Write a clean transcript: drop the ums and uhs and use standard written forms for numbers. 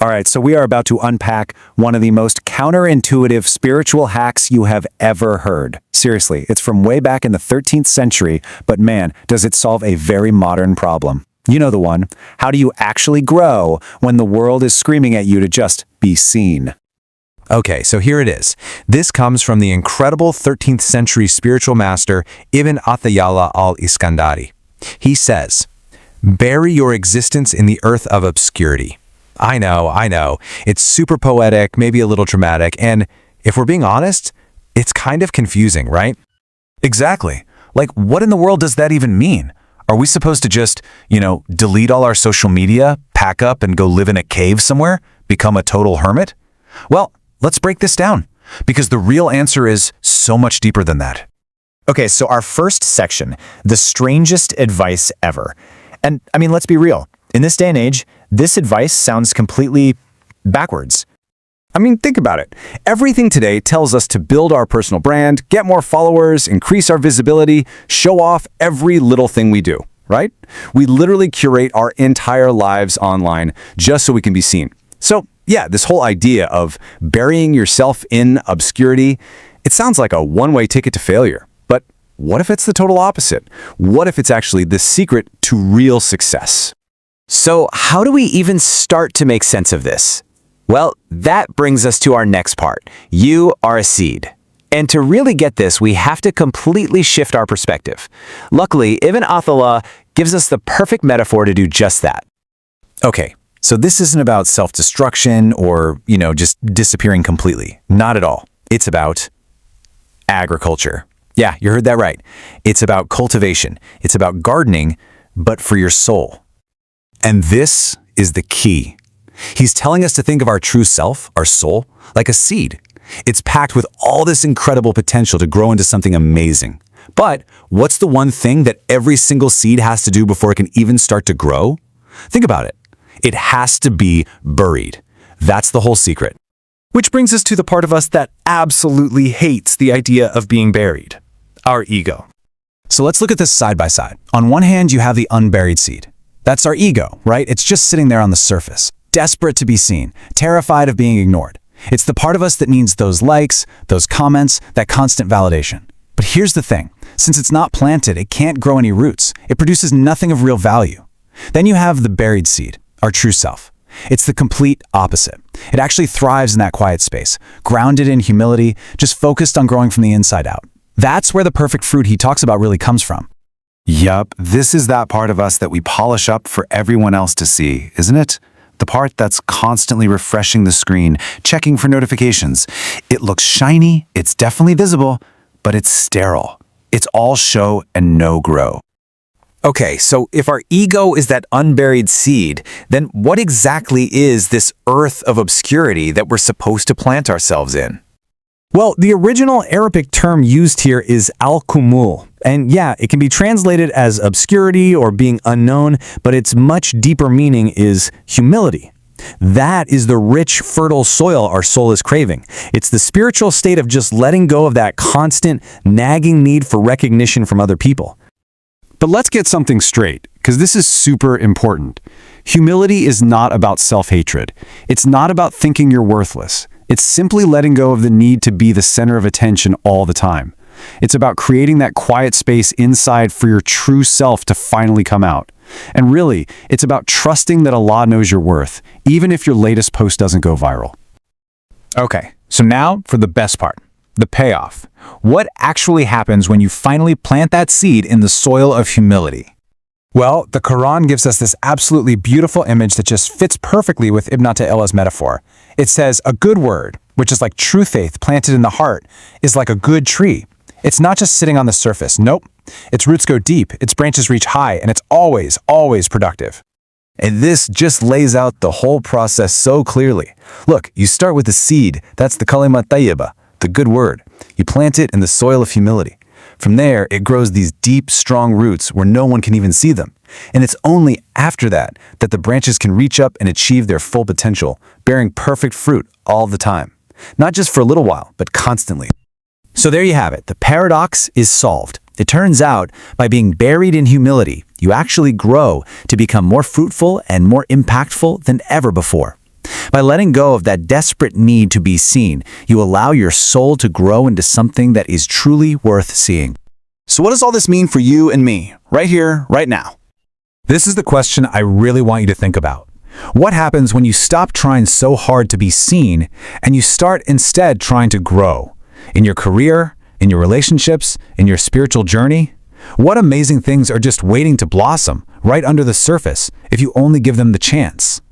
All right, so we are about to unpack one of the most counterintuitive spiritual hacks you have ever heard. Seriously, it's from way back in the 13th century, but man, does it solve a very modern problem. You know the one. How do you actually grow when the world is screaming at you to just be seen? Okay, so here it is. This comes from the incredible 13th century spiritual master Ibn Ata'illah al-Sakandari. He says, "Bury your existence in the earth of obscurity." I know. It's super poetic, maybe a little dramatic, and if we're being honest, it's kind of confusing, right? Exactly. Like, what in the world does that even mean? Are we supposed to just, delete all our social media, pack up and go live in a cave somewhere, become a total hermit? Well, let's break this down, because the real answer is so much deeper than that. Okay, so our first section, the strangest advice ever. And let's be real. In this day and age, this advice sounds completely backwards. Think about it. Everything today tells us to build our personal brand, get more followers, increase our visibility, show off every little thing we do, right? We literally curate our entire lives online just so we can be seen. So, yeah, this whole idea of burying yourself in obscurity, it sounds like a one-way ticket to failure. But what if it's the total opposite? What if it's actually the secret to real success? So how do we even start to make sense of this? Well, that brings us to our next part. You are a seed. And to really get this, we have to completely shift our perspective. Luckily, Ibn Ata'illah gives us the perfect metaphor to do just that. Okay, so this isn't about self-destruction or, just disappearing completely. Not at all. It's about agriculture. Yeah, you heard that right. It's about cultivation. It's about gardening, but for your soul. And this is the key. He's telling us to think of our true self, our soul, like a seed. It's packed with all this incredible potential to grow into something amazing. But what's the one thing that every single seed has to do before it can even start to grow? Think about it. It has to be buried. That's the whole secret. Which brings us to the part of us that absolutely hates the idea of being buried. Our ego. So let's look at this side by side. On one hand, you have the unburied seed. That's our ego, right? It's just sitting there on the surface, desperate to be seen, terrified of being ignored. It's the part of us that needs those likes, those comments, that constant validation. But here's the thing. Since it's not planted, it can't grow any roots. It produces nothing of real value. Then you have the buried seed, our true self. It's the complete opposite. It actually thrives in that quiet space, grounded in humility, just focused on growing from the inside out. That's where the perfect fruit he talks about really comes from. Yup, this is that part of us that we polish up for everyone else to see, isn't it? The part that's constantly refreshing the screen, checking for notifications. It looks shiny, it's definitely visible, but it's sterile. It's all show and no grow. Okay, so if our ego is that unburied seed, then what exactly is this earth of obscurity that we're supposed to plant ourselves in? Well, the original Arabic term used here is al-humuul. And yeah, it can be translated as obscurity or being unknown, but its much deeper meaning is humility. That is the rich, fertile soil our soul is craving. It's the spiritual state of just letting go of that constant, nagging need for recognition from other people. But let's get something straight, because this is super important. Humility is not about self-hatred. It's not about thinking you're worthless. It's simply letting go of the need to be the center of attention all the time. It's about creating that quiet space inside for your true self to finally come out. And really, it's about trusting that Allah knows your worth, even if your latest post doesn't go viral. Okay, so now for the best part, the payoff. What actually happens when you finally plant that seed in the soil of humility? Well, the Quran gives us this absolutely beautiful image that just fits perfectly with Ibn Ata'illah's metaphor. It says, a good word, which is like true faith planted in the heart, is like a good tree. It's not just sitting on the surface. Nope. Its roots go deep, its branches reach high, and it's always, always productive. And this just lays out the whole process so clearly. Look, you start with the seed. That's the kalimat tayyibah, the good word. You plant it in the soil of humility. From there, it grows these deep, strong roots where no one can even see them. And it's only after that that the branches can reach up and achieve their full potential, bearing perfect fruit all the time. Not just for a little while, but constantly. So there you have it. The paradox is solved. It turns out, by being buried in humility, you actually grow to become more fruitful and more impactful than ever before. By letting go of that desperate need to be seen, you allow your soul to grow into something that is truly worth seeing. So what does all this mean for you and me, right here, right now? This is the question I really want you to think about. What happens when you stop trying so hard to be seen and you start instead trying to grow? In your career, in your relationships, in your spiritual journey? What amazing things are just waiting to blossom right under the surface if you only give them the chance?